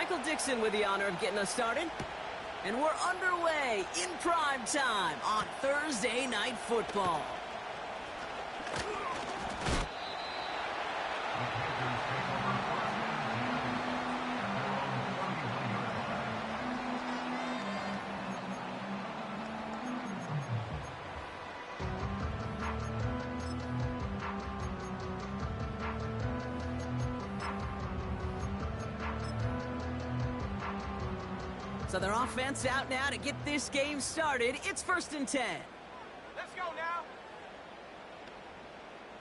Michael Dixon with the honor of getting us started. And we're underway in prime time on Thursday Night Football. So their offense out now to get this game started. It's 1st and 10. Let's go now.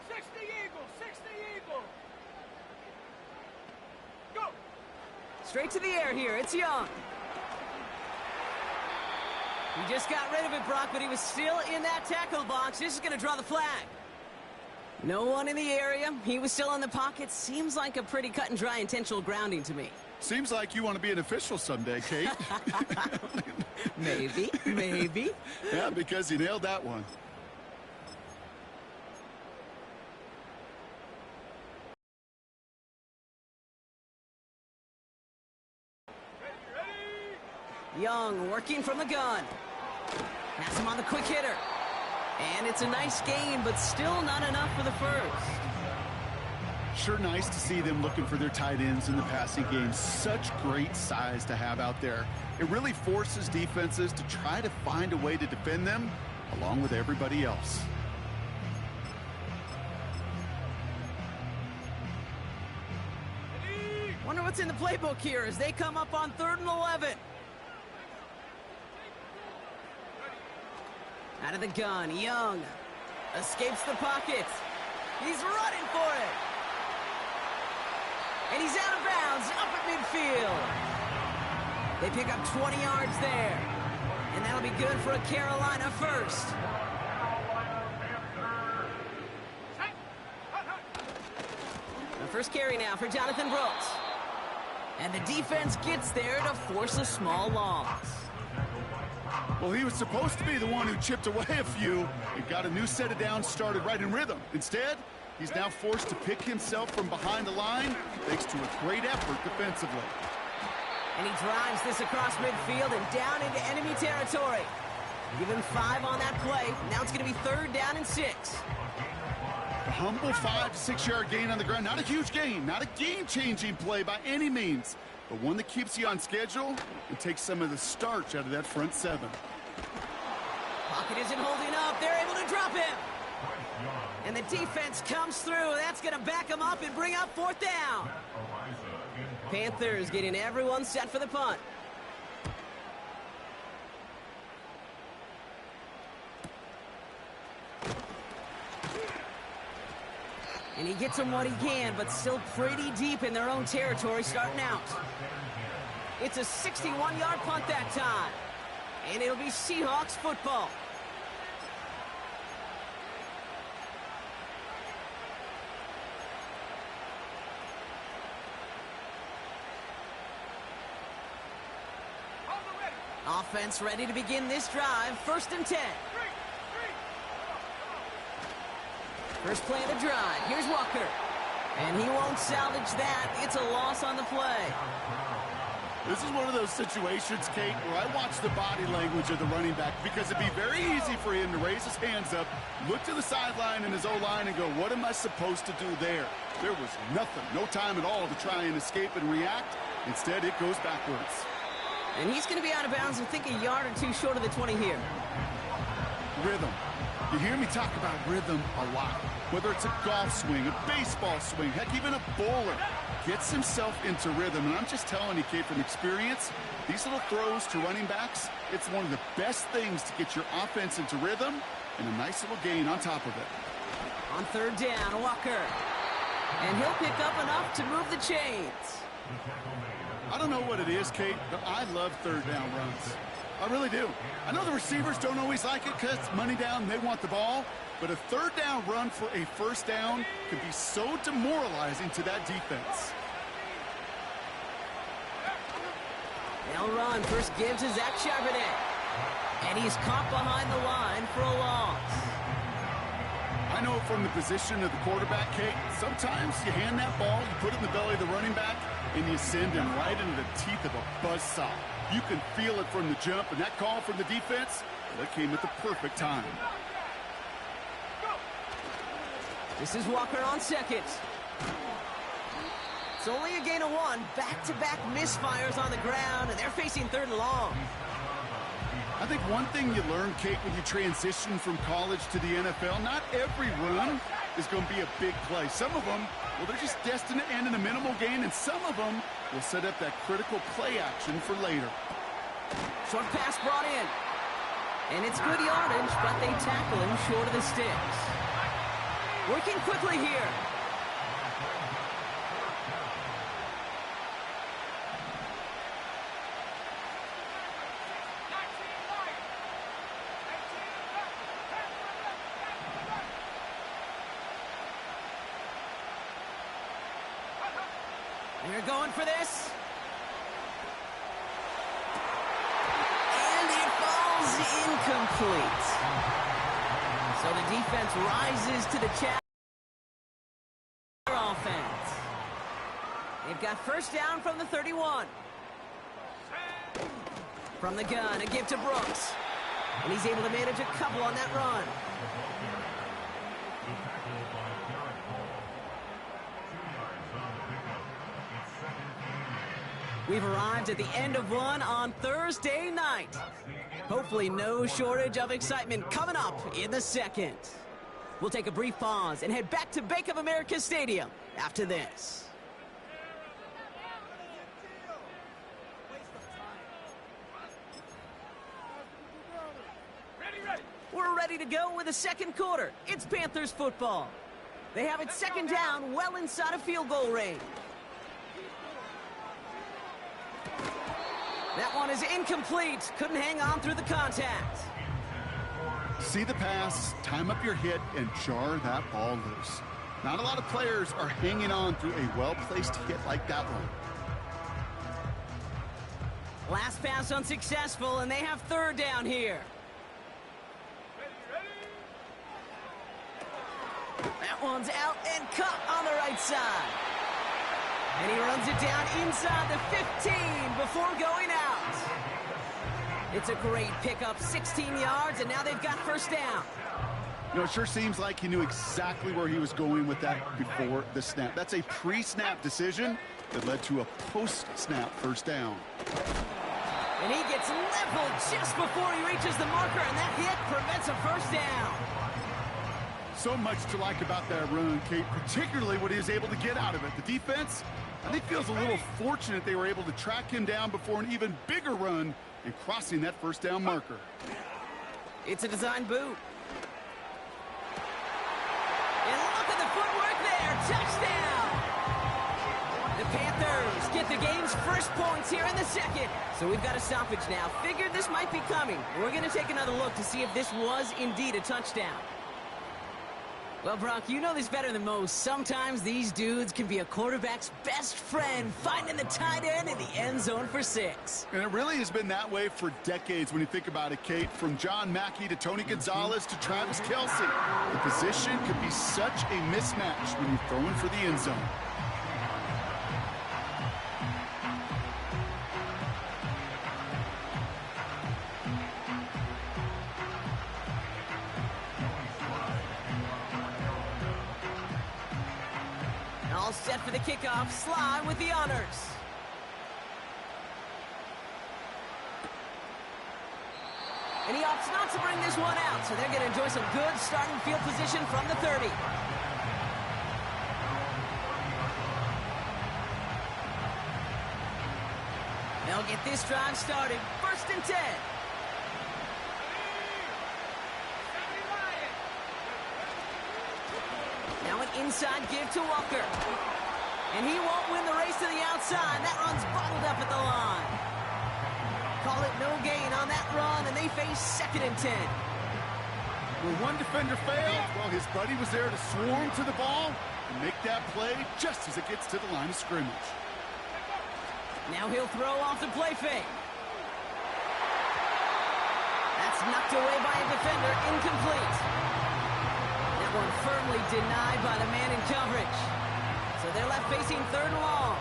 60 Eagles, 60 Eagles. Go. Straight to the air here. It's Young. He just got rid of it, Brock, but he was still in that tackle box. This is going to draw the flag. No one in the area. He was still in the pocket. Seems like a pretty cut and dry intentional grounding to me. Seems like you want to be an official someday, Kate. Maybe, maybe. Yeah, because you nailed that one. Young working from the gun. Has him on the quick hitter. And it's a nice gain, but still not enough for the first. Sure nice to see them looking for their tight ends in the passing game. Such great size to have out there. It really forces defenses to try to find a way to defend them along with everybody else. Wonder what's in the playbook here as they come up on 3rd and 11. Out of the gun, Young escapes the pocket. He's running for it. And he's out of bounds, up at midfield. They pick up 20 yards there. And that'll be good for a Carolina first. The first carry now for Jonathan Brooks. And the defense gets there to force a small loss. Well, he was supposed to be the one who chipped away a few and got a new set of downs started right in rhythm. Instead, he's now forced to pick himself from behind the line thanks to a great effort defensively. And he drives this across midfield and down into enemy territory. Give him 5 on that play. Now it's going to be 3rd down and 6. A humble 5 to 6 yard gain on the ground. Not a huge gain, not a game-changing play by any means, but one that keeps you on schedule and takes some of the starch out of that front 7. Pocket isn't holding up. They're able to drop him. And the defense comes through. That's going to back him up and bring up 4th down. Panthers getting everyone set for the punt. And he gets them what he can, but still pretty deep in their own territory starting out. It's a 61-yard punt that time. And it'll be Seahawks football. Offense ready to begin this drive. 1st and 10. First play of the drive. Here's Walker. And he won't salvage that. It's a loss on the play. This is one of those situations, Kate, where I watch the body language of the running back because it'd be very easy for him to raise his hands up, look to the sideline in his O-line and go, what am I supposed to do there? There was nothing, no time at all to try and escape and react. Instead, it goes backwards. And he's going to be out of bounds, I think, a yard or 2 short of the 20 here. Rhythm. You hear me talk about rhythm a lot. Whether it's a golf swing, a baseball swing, heck, even a bowler gets himself into rhythm. And I'm just telling you, Kate, from experience, these little throws to running backs, it's one of the best things to get your offense into rhythm and a nice little gain on top of it. On 3rd down, Walker. And he'll pick up enough to move the chains. I don't know what it is, Kate, but I love 3rd down runs. I really do. I know the receivers don't always like it because it's money down, they want the ball. But a 3rd down run for a 1st down can be so demoralizing to that defense. They'll run. First give to Zach Charbonnet. And he's caught behind the line for a loss. I know from the position of the quarterback, Kate, sometimes you hand that ball, you put it in the belly of the running back, and you send him right into the teeth of a buzzsaw. You can feel it from the jump, and that call from the defense, that came at the perfect time. This is Walker on second. It's only a gain of 1. Back-to-back misfires on the ground, and they're facing 3rd and long. I think one thing you learn, Kate, when you transition from college to the NFL, not every run is going to be a big play. Some of them, well, they're just destined to end in a minimal gain, and some of them will set up that critical play action for later. Short pass brought in. And it's good yardage, but they tackle him short of the sticks. Working quickly here. They're going for this. And it falls incomplete. So the defense rises to the challenge. Offense. They've got first down from the 31. From the gun, a give to Brooks. And he's able to manage a couple on that run. We've arrived at the end of one on Thursday night. Hopefully no shortage of excitement coming up in the second. We'll take a brief pause and head back to Bank of America Stadium after this. We're ready to go with the second quarter. It's Panthers football. They have it second down, well inside of field goal range. That one is incomplete. Couldn't hang on through the contact. See the pass, time up your hit, and jar that ball loose. Not a lot of players are hanging on through a well-placed hit like that one. Last pass unsuccessful, and they have third down here. That one's out and cut on the right side. And he runs it down inside the 15 before going out. It's a great pickup, 16 yards, and now they've got first down. You know, it sure seems like he knew exactly where he was going with that before the snap. That's a pre-snap decision that led to a post-snap first down. And he gets leveled just before he reaches the marker, and that hit prevents a first down. So much to like about that run, Kate, particularly what he was able to get out of it. The defense, I think, feels a little fortunate they were able to track him down before an even bigger run and crossing that first down marker. It's a design boot. And look at the footwork there. Touchdown! The Panthers get the game's first points here in the second. So we've got a stoppage now. Figured this might be coming. We're going to take another look to see if this was indeed a touchdown. Well, Brock, you know this better than most. Sometimes these dudes can be a quarterback's best friend, finding the tight end in the end zone for 6. And it really has been that way for decades when you think about it, Kate. From John Mackey to Tony Gonzalez to Travis Kelce. The position could be such a mismatch when you're throwing for the end zone. All set for the kickoff. Sly with the honors. And he opts not to bring this one out, so they're going to enjoy some good starting field position from the 30. They'll get this drive started. 1st and 10. Now an inside give to Walker. And he won't win the race to the outside. That run's bottled up at the line. Call it no gain on that run, and they face 2nd and 10. When one defender failed, well, his buddy was there to swarm to the ball and make that play just as it gets to the line of scrimmage. Now he'll throw off the play fake. That's knocked away by a defender, incomplete. That one firmly denied by the man in coverage. So they're left facing 3rd and long.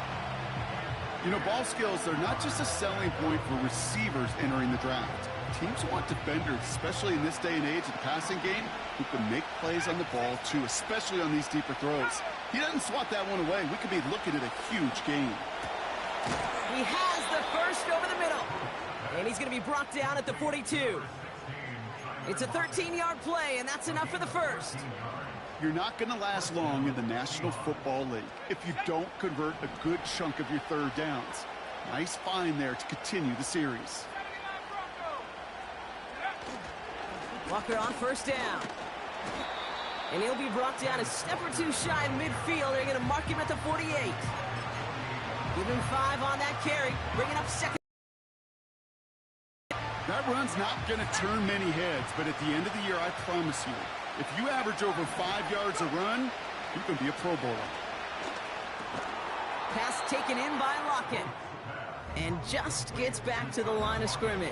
You know, ball skills are not just a selling point for receivers entering the draft. Teams want defenders, especially in this day and age of the passing game, who can make plays on the ball, too, especially on these deeper throws. He doesn't swat that one away. We could be looking at a huge gain. He has the first over the middle. And he's going to be brought down at the 42. It's a 13-yard play, and that's enough for the first. You're not going to last long in the National Football League if you don't convert a good chunk of your third downs. Nice find there to continue the series. Walker on first down. And he'll be brought down a step or two shy of midfield. They're going to mark him at the 48. Give him 5 on that carry. Bringing up second. That run's not going to turn many heads, but at the end of the year, I promise you, if you average over 5 yards a run, you can be a Pro Bowler. Pass taken in by Lockett. And just gets back to the line of scrimmage.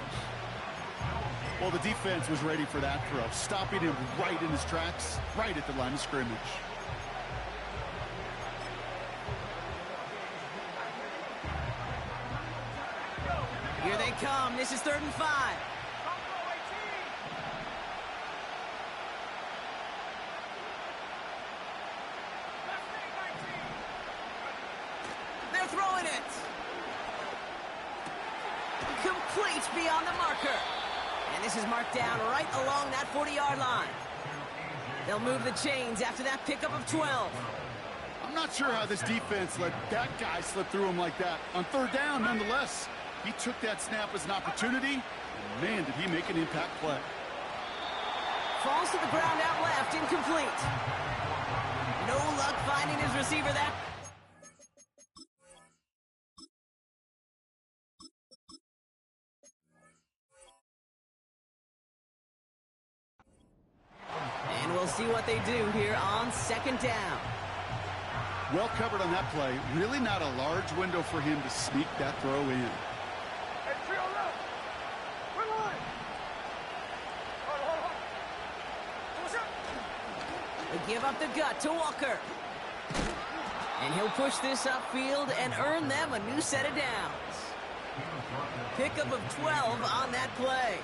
Well, the defense was ready for that throw, stopping him right in his tracks, right at the line of scrimmage. Here they come. This is 3rd and 5. They're throwing it. Complete beyond the marker. And this is marked down right along that 40-yard line. They'll move the chains after that pickup of 12. I'm not sure how this defense let that guy slip through him like that. On 3rd down, nonetheless, he took that snap as an opportunity, and man, did he make an impact play. Falls to the ground out left, incomplete. No luck finding his receiver that. And we'll see what they do here on 2nd down. Well covered on that play. Really not a large window for him to sneak that throw in. They give up the gut to Walker. And he'll push this upfield and earn them a new set of downs. Pickup of 12 on that play.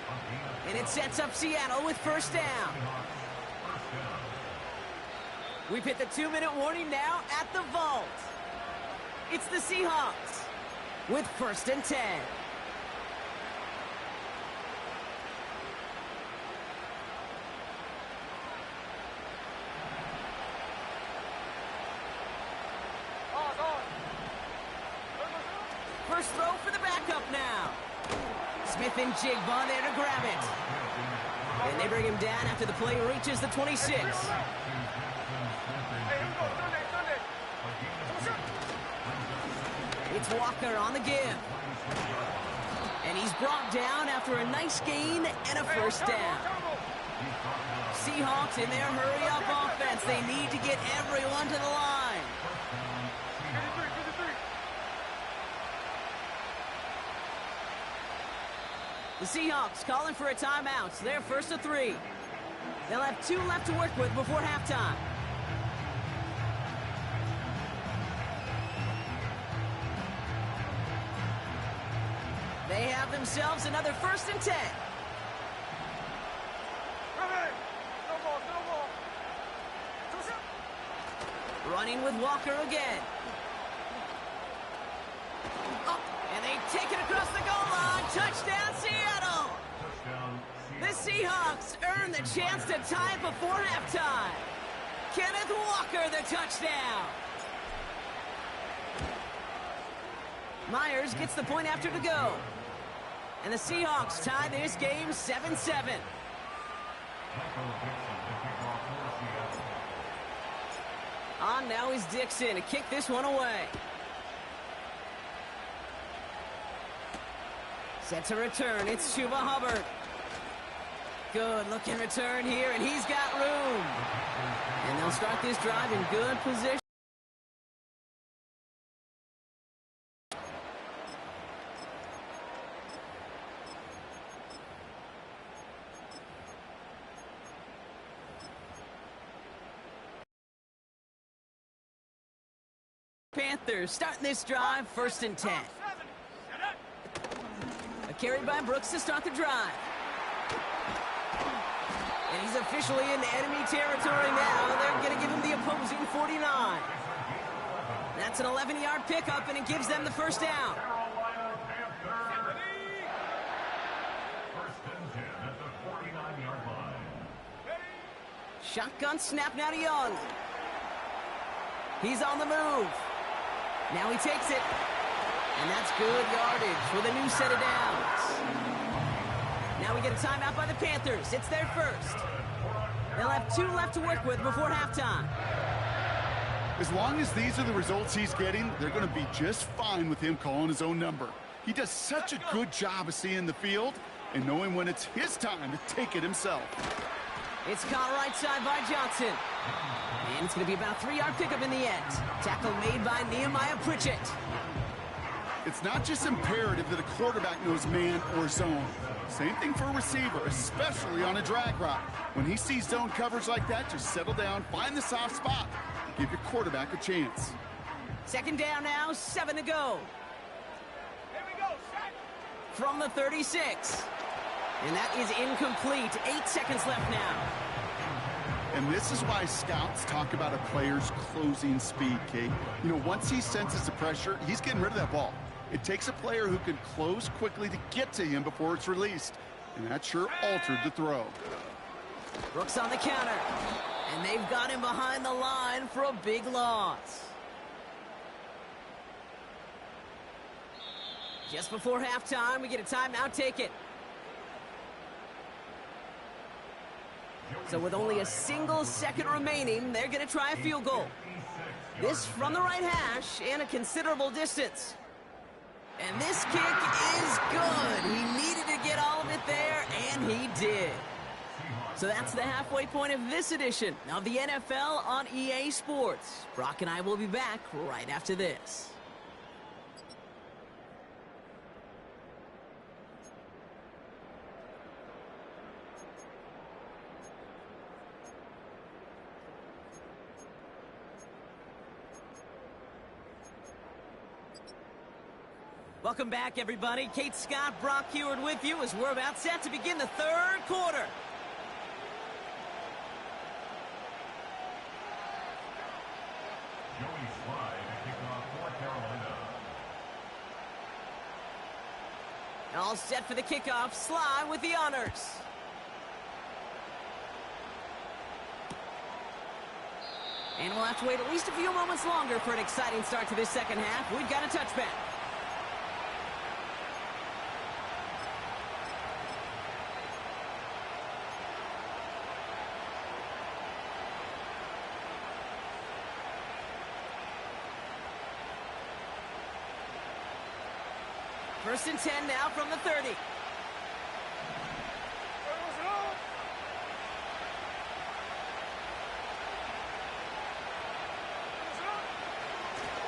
And it sets up Seattle with 1st down. We've hit the 2-minute warning now at the vault. It's the Seahawks with 1st and 10. First throw for the backup now. Smith and Jigba there to grab it. And they bring him down after the play reaches the 26. It's Walker on the give. And he's brought down after a nice gain and a 1st down. Seahawks in their hurry-up offense. They need to get everyone to the line. The Seahawks calling for a timeout. So they're 1st and 3. They'll have 2 left to work with before halftime. They have themselves another 1st and 10. Running with Walker again. Oh, and they take it across the goal line. Touchdown, Seattle. The Seahawks earn the chance to tie it before halftime. Kenneth Walker, the touchdown. Myers gets the point after to go. And the Seahawks tie this game 7-7. On now is Dixon to kick this one away. Set to return, it's Chuba Hubbard. Good looking return here, and he's got room. And they'll start this drive in good position. Panthers starting this drive, 1st and 10. A carry by Brooks to start the drive. And he's officially in enemy territory now. They're going to give him the opposing 49. That's an 11-yard pickup, and it gives them the first down. Shotgun snap now to Young. He's on the move. Now he takes it. And that's good yardage with a new set of downs. Now we get a timeout by the Panthers. It's their first. They'll have 2 left to work with before halftime. As long as these are the results he's getting, they're going to be just fine with him calling his own number. He does such a good job of seeing the field and knowing when it's his time to take it himself. It's caught right side by Johnson. And it's going to be about a 3-yard pickup in the end. Tackle made by Nehemiah Pritchett. It's not just imperative that a quarterback knows man or zone. Same thing for a receiver, especially on a drag route. When he sees zone coverage like that, just settle down, find the soft spot, and give your quarterback a chance. 2nd down now, 7 to go. Here we go, set. From the 36. And that is incomplete. 8 seconds left now. And this is why scouts talk about a player's closing speed, Kate. You know, once he senses the pressure, he's getting rid of that ball. It takes a player who can close quickly to get to him before it's released. And that sure altered the throw. Brooks on the counter. And they've got him behind the line for a big loss. Just before halftime, we get a timeout, take it. So with only a single second remaining, they're going to try a field goal. This from the right hash and a considerable distance. And this kick is good. He needed to get all of it there, and he did. So that's the halfway point of this edition of the NFL on EA Sports. Brock and I will be back right after this. Welcome back, everybody. Kate Scott, Brock Heward with you as we're about set to begin the 3rd quarter. All set for the kickoff. Sly with the honors. And we'll have to wait at least a few moments longer for an exciting start to this second half. We've got a touchback. First and 10 now from the 30.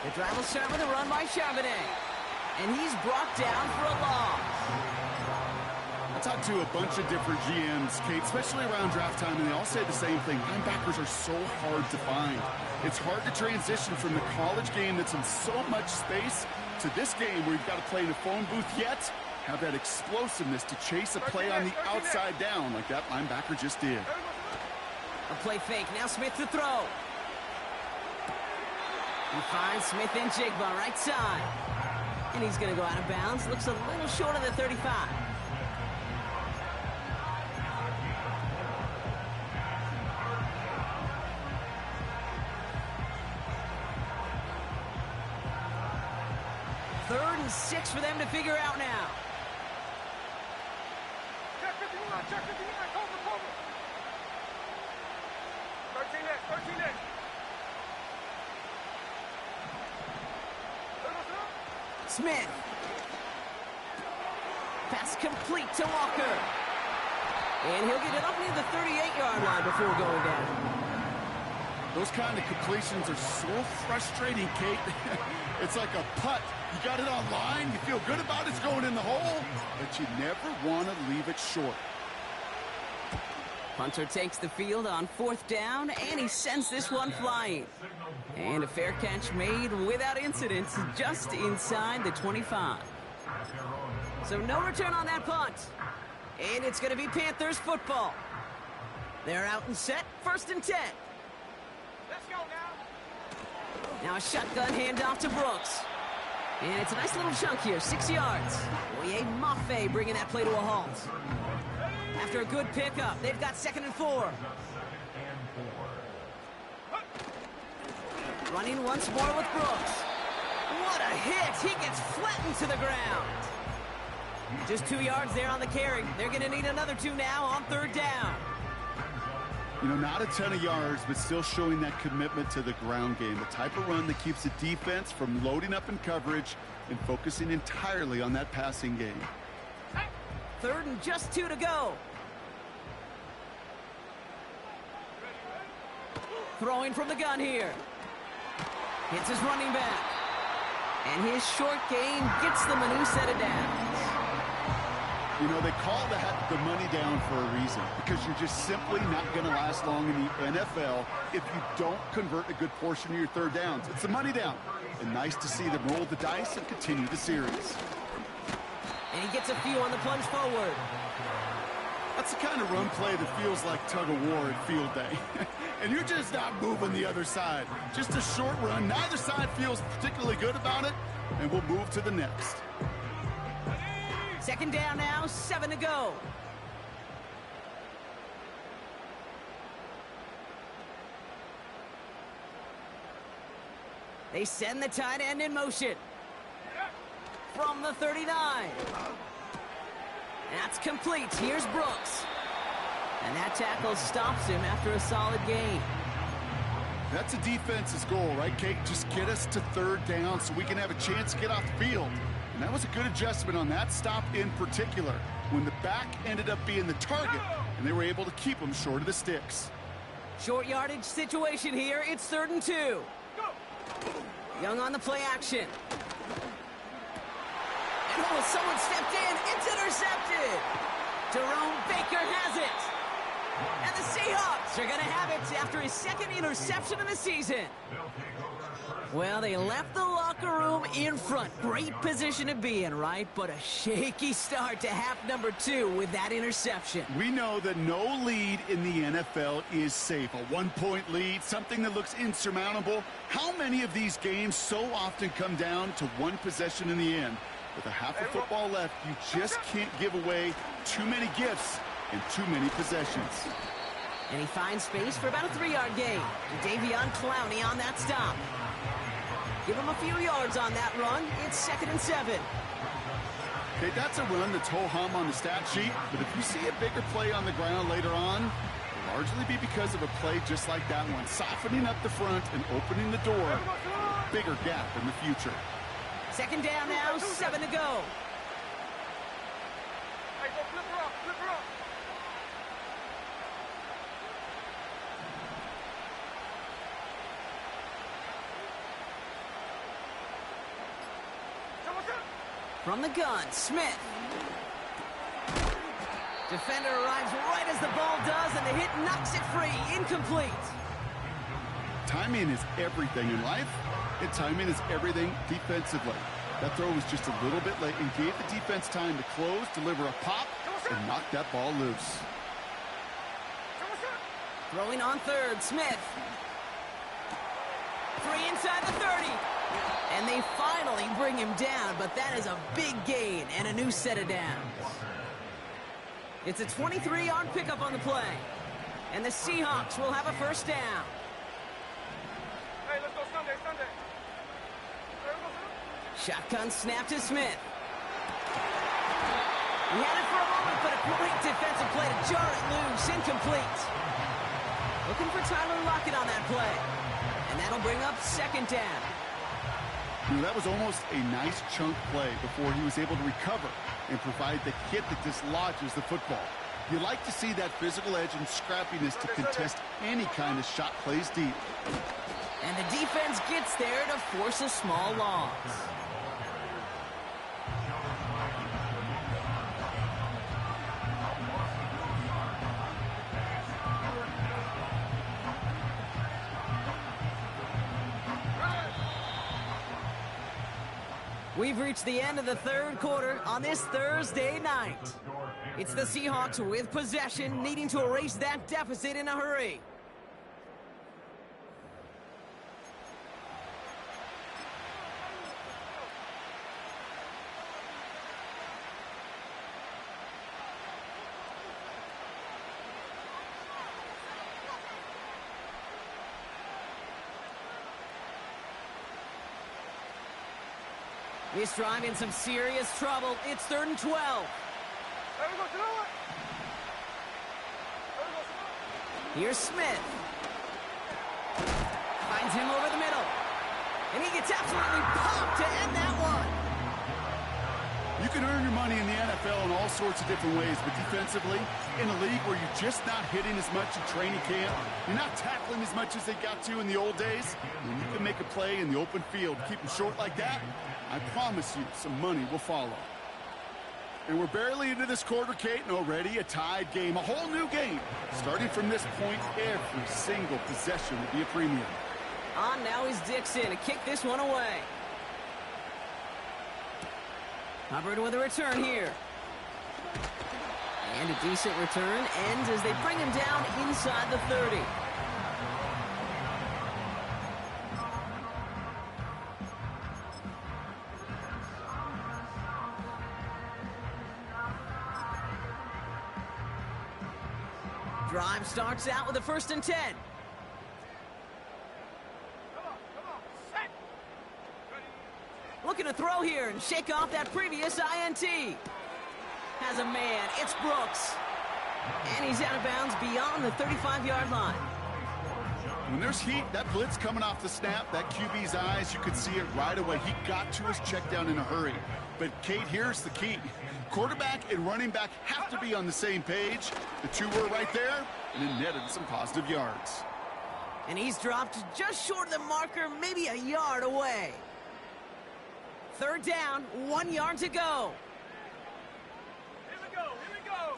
The drive will start with a run by Charbonnet. And he's brought down for a loss. I talked to a bunch of different GMs, Kate, especially around draft time, and they all say the same thing. Linebackers are so hard to find. It's hard to transition from the college game that's in so much space to this game where you've got to play in a phone booth yet have that explosiveness to chase a play on the outside down like that linebacker just did. A play fake. Now Smith to throw. He finds Smith and Jigba right side. And he's going to go out of bounds. Looks a little short of the 35. Third and 6 for them to figure out now. Check 51, check 51, cover. 13X. Smith. Pass complete to Walker. And he'll get it up near the 38-yard line before going down. Those kind of completions are so frustrating, Kate. It's like a putt. You got it on line, you feel good about it's going in the hole, but you never want to leave it short. Punter takes the field on 4th down, and he sends this one flying. And a fair catch made without incident, just inside the 25. So no return on that punt. And it's going to be Panthers football. They're out and set, 1st and 10. Let's go now. Now a shotgun handoff to Brooks. And it's a nice little chunk here, 6 yards. Oye Mafe bringing that play to a halt. After a good pickup, they've got 2nd and 4. Running once more with Brooks. What a hit! He gets flattened to the ground. Just 2 yards there on the carry. They're going to need another 2 now on 3rd down. You know, not a ton of yards, but still showing that commitment to the ground game. The type of run that keeps the defense from loading up in coverage and focusing entirely on that passing game. 3rd and just 2 to go. Throwing from the gun here. Hits his running back. And his short game gets them a new set of downs. You know, they call that the money down for a reason, because you're just simply not going to last long in the NFL if you don't convert a good portion of your 3rd downs. It's the money down. And nice to see them roll the dice and continue the series. And he gets a few on the plunge forward. That's the kind of run play that feels like tug-of-war at field day. And you're just not moving the other side. Just a short run. Neither side feels particularly good about it, and we'll move to the next. 2nd down now, 7 to go. They send the tight end in motion. From the 39. That's complete. Here's Brooks. And that tackle stops him after a solid gain. That's a defense's goal, right, Kate? Just get us to 3rd down so we can have a chance to get off the field. And that was a good adjustment on that stop in particular, when the back ended up being the target, and they were able to keep him short of the sticks. Short yardage situation here. It's 3rd and 2. Young on the play action. And someone stepped in. It's intercepted. Jerome Baker has it. And the Seahawks are going to have it after his 2nd interception of the season. Well, they left the locker room in front. Great position to be in, right? But a shaky start to half number 2 with that interception. We know that no lead in the NFL is safe. A 1-point lead, something that looks insurmountable. How many of these games so often come down to one possession in the end? With a half of football left, you just can't give away too many gifts and too many possessions. And he finds space for about a 3-yard gain. Davion Clowney on that stop. Give him a few yards on that run. It's 2nd and 7. Okay, that's a run that's ho-hum on the stat sheet, but if you see a bigger play on the ground later on, it'll largely be because of a play just like that one, softening up the front and opening the door, a bigger gap in the future. 2nd down now, 7 to go. Hey, go flip her up, flip her up. From the gun, Smith. Defender arrives right as the ball does, and the hit knocks it free. Incomplete. Timing is everything in life, and timing is everything defensively. That throw was just a little bit late and gave the defense time to close, deliver a pop, and knock that ball loose. Throwing on 3rd, Smith. 3 inside the 30. And they finally bring him down, but that is a big gain and a new set of downs. It's a 23-yard pickup on the play. And the Seahawks will have a 1st down. Hey, let's go Sunday, Sunday. Shotgun snap to Smith. He had it for a moment, but a great defensive play to jar it loose. Incomplete. Looking for Tyler Lockett on that play. And that'll bring up 2nd down. That was almost a nice chunk play before he was able to recover and provide the hit that dislodges the football. You like to see that physical edge and scrappiness to contest any kind of shot plays deep. And the defense gets there to force a small loss. We've reached the end of the third quarter on this Thursday night. It's the Seahawks with possession, needing to erase that deficit in a hurry. This drive in some serious trouble. It's 3rd and 12. Here's Smith. Finds him over the middle. And he gets absolutely pumped to end that one. You can earn your money in the NFL in all sorts of different ways, but defensively, in a league where you're just not hitting as much in training camp, you're not tackling as much as they got to in the old days, and you can make a play in the open field, keep them short like that, I promise you some money will follow. And we're barely into this quarter, Kate, and already a tied game, a whole new game. Starting from this point, every single possession will be a premium. On now is Dixon to kick this one away. Hubbard with a return here. And a decent return ends as they bring him down inside the 30. Drive starts out with a 1st and 10. Looking to throw here and shake off that previous INT. Has a man. It's Brooks. And he's out of bounds beyond the 35-yard line. When there's heat, that blitz coming off the snap, that QB's eyes, you could see it right away. He got to his check down in a hurry. But, Kate, here's the key. Quarterback and running back have to be on the same page. The two were right there, and it netted some positive yards. And he's dropped just short of the marker, maybe a yard away. 3rd down, 1 yard to go. Here we go.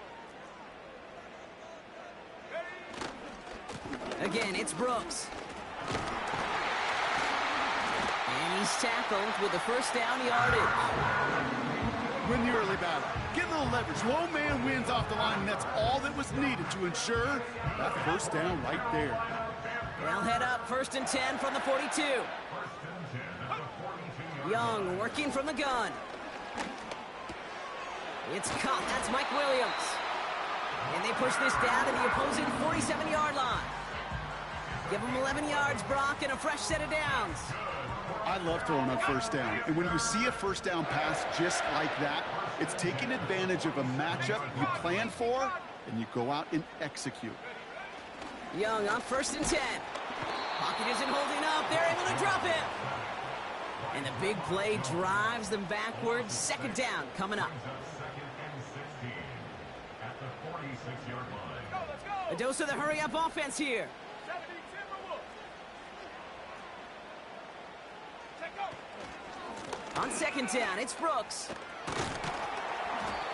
Ready? Again, it's Brooks. And he's tackled with the 1st down yardage. Win the early battle. Get a little leverage. Low man wins off the line, and that's all that was needed to ensure that 1st down right there. They'll head up 1st and 10 from the 42. Young working from the gun. It's caught. That's Mike Williams. And they push this down to the opposing 47-yard line. Give them 11 yards, Brock, and a fresh set of downs. I love throwing on 1st down. And when you see a 1st down pass just like that, it's taking advantage of a matchup you plan for, and you go out and execute. Young on 1st and 10. Pocket isn't holding up. They're able to drop him. And the big play drives them backwards. 2nd down coming up. A dose of the hurry-up offense here. On 2nd down, it's Brooks.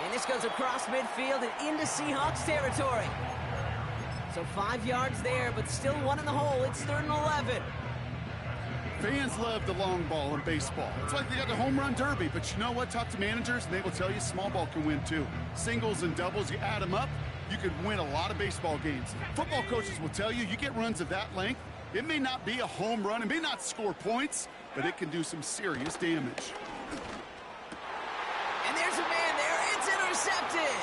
And this goes across midfield and into Seahawks territory. So 5 yards there, but still 1 in the hole. It's 3rd and 11. Fans love the long ball in baseball. It's like they got the home run derby, but you know what? Talk to managers, and they will tell you small ball can win too. Singles and doubles, you add them up, you could win a lot of baseball games. Football coaches will tell you, you get runs of that length, it may not be a home run, it may not score points, but it can do some serious damage. And there's a man there. It's intercepted.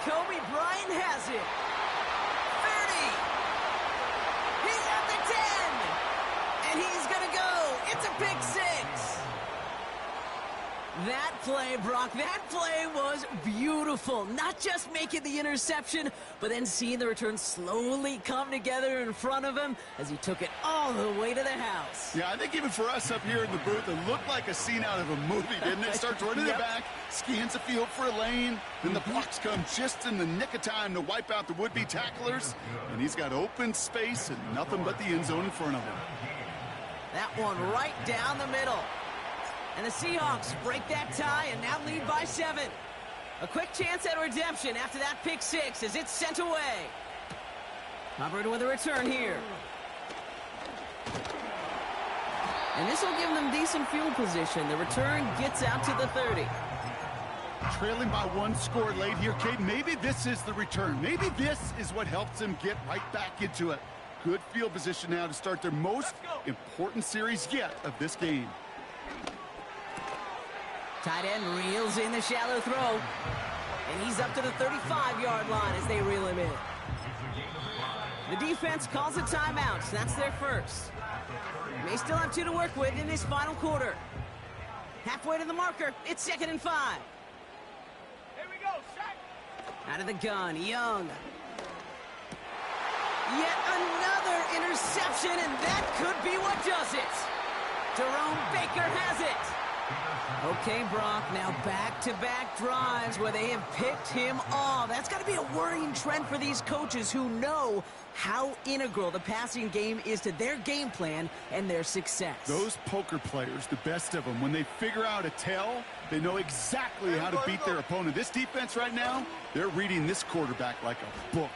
Kobe Bryant has it. 30. He's at the 10. And he's going to go. It's a pick 6. That play, Brock, that play was beautiful. Not just making the interception, but then seeing the return slowly come together in front of him as he took it all the way to the house. Yeah, I think even for us up here in the booth, it looked like a scene out of a movie, didn't it? Starts running the back, scans the field for a lane, then the blocks come just in the nick of time to wipe out the would-be tacklers, and he's got open space and nothing but the end zone in front of him. That one right down the middle. And the Seahawks break that tie and now lead by 7. A quick chance at redemption after that pick 6 as it's sent away. Hubbard with a return here. And this will give them decent field position. The return gets out to the 30. Trailing by one score late here, Kate. Maybe this is the return. Maybe this is what helps them get right back into it. Good field position now to start their most important series yet of this game. Tight end reels in the shallow throw. And he's up to the 35-yard line as they reel him in. The defense calls a timeout. That's their first. May still have 2 to work with in this final quarter. Halfway to the marker. It's 2nd and 5. Here we go, sack. Out of the gun, Young. Yet another interception, and that could be what does it. Jerome Baker has it. Okay, Brock, now back-to-back drives where they have picked him off. That's got to be a worrying trend for these coaches who know how integral the passing game is to their game plan and their success. Those poker players, the best of them, when they figure out a tell, they know exactly how to beat their opponent. This defense right now, they're reading this quarterback like a book.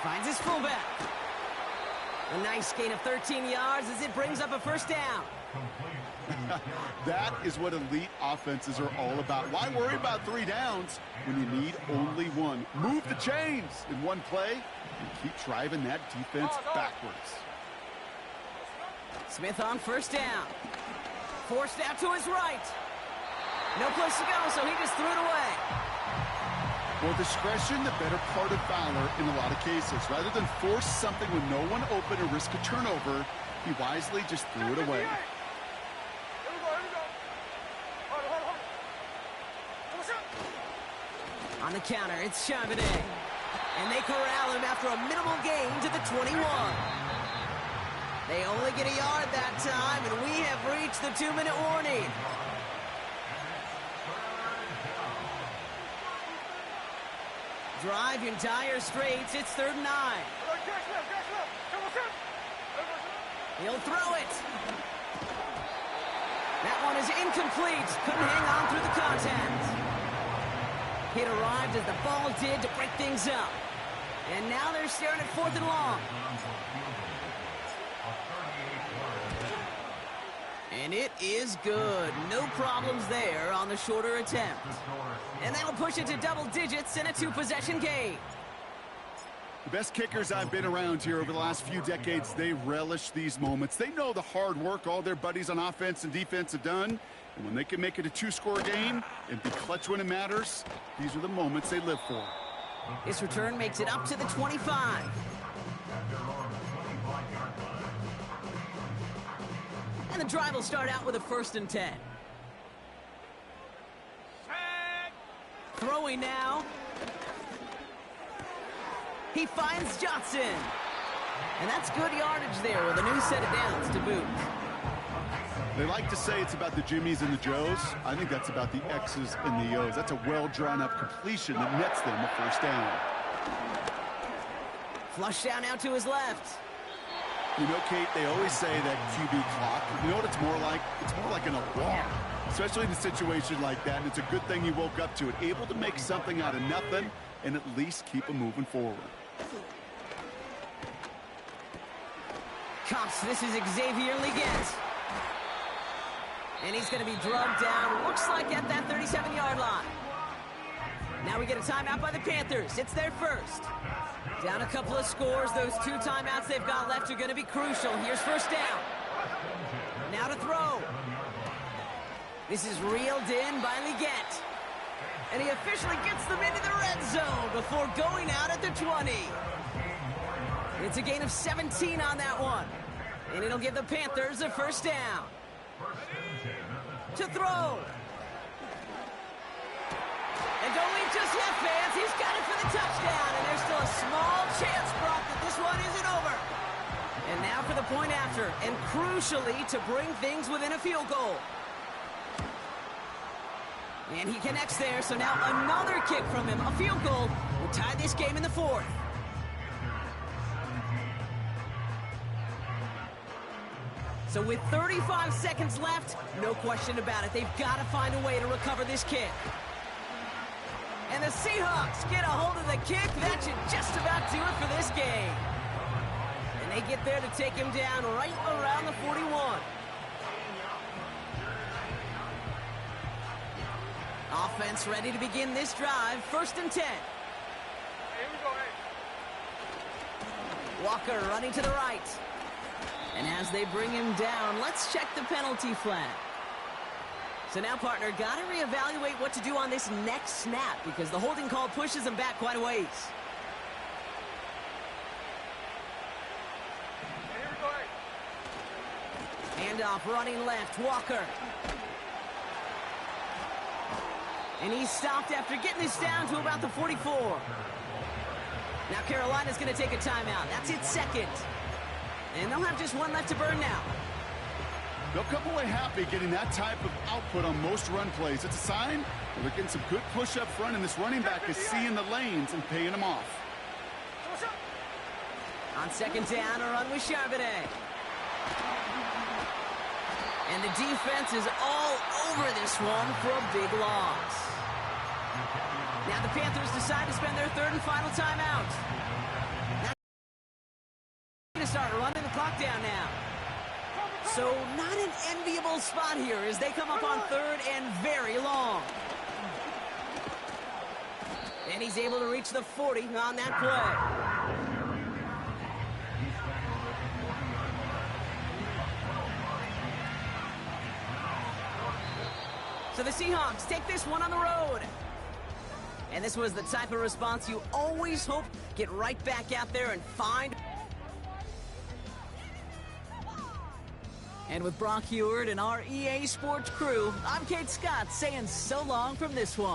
Finds his fullback. A nice gain of 13 yards as it brings up a first down. That is what elite offenses are all about. Why worry about 3 downs when you need only 1? Move the chains in one play and keep driving that defense backwards. Smith on first down. Forced out to his right. No place to go, so he just threw it away. Well, discretion, the better part of valor in a lot of cases. Rather than force something with no one open or risk a turnover, he wisely just threw it away. On the counter, it's Charbonnet. And they corral him after a minimal gain to the 21. They only get a yard that time, and we have reached the 2-minute warning. Drive in dire straits. It's 3rd and 9. He'll throw it. That one is incomplete. Couldn't hang on through the contact. It arrived as the ball did to break things up. And now they're staring at 4th and long. And it is good. No problems there on the shorter attempt. And that'll push it to double digits in a 2-possession game. The best kickers I've been around here over the last few decades, they relish these moments. They know the hard work all their buddies on offense and defense have done. And when they can make it a 2-score game and be clutch when it matters, these are the moments they live for. This return makes it up to the 25. And the drive will start out with a 1st and 10. Throwing now. He finds Johnson. And that's good yardage there with a new set of downs to boot. They like to say it's about the Jimmies and the Joes. I think that's about the X's and the O's. That's a well-drawn-up completion that nets them a 1st down. Flush down now to his left. You know, Kate, they always say that QB clock. You know what it's more like? It's more like an alarm, especially in a situation like that. And it's a good thing you woke up to it, able to make something out of nothing and at least keep them moving forward. Cops, this is Xavier Leggett. And he's going to be drugged down, looks like at that 37-yard line. Now we get a timeout by the Panthers. It's their first. Down a couple of scores. Those 2 timeouts they've got left are going to be crucial. Here's first down. Now to throw. This is reeled in by Leggett. And he officially gets them into the red zone before going out at the 20. It's a gain of 17 on that one. And it'll give the Panthers a 1st down. To throw. And don't leave just yet, fans. He's got it for the touchdown. And there's still a small chance, Brock, that this one isn't over. And now for the point after. And crucially, to bring things within a field goal. And he connects there. So now another kick from him. A field goal will tie this game in the 4th. So with 35 seconds left, no question about it. They've got to find a way to recover this kick. And the Seahawks get a hold of the kick. That should just about do it for this game. And And they get there to take him down right around the 41. Offense ready to begin this drive. 1st and 10. Here we go, hey. Walker running to the right. And as they bring him down, let's check the penalty flag. So now, partner, got to reevaluate what to do on this next snap because the holding call pushes him back quite a ways. Here we go, hey. Handoff running left, Walker. And he's stopped after getting this down to about the 44. Now Carolina's going to take a timeout. That's its 2nd. And they'll have just one left to burn now. They'll come away happy getting that type of output on most run plays. It's a sign that they're getting some good push up front, and this running back is seeing the lanes and paying them off. On 2nd down, a run with Charbonnet. And the defense is all over this one for a big loss. Now the Panthers decide to spend their 3rd and final timeout. Now to start running the clock down now. So not an enviable spot here as they come up on 3rd and very long. And he's able to reach the 40 on that play. So the Seahawks take this one on the road. And this was the type of response you always hope get right back out there and find. And with Brock Heward and our EA Sports crew, I'm Kate Scott saying so long from this one.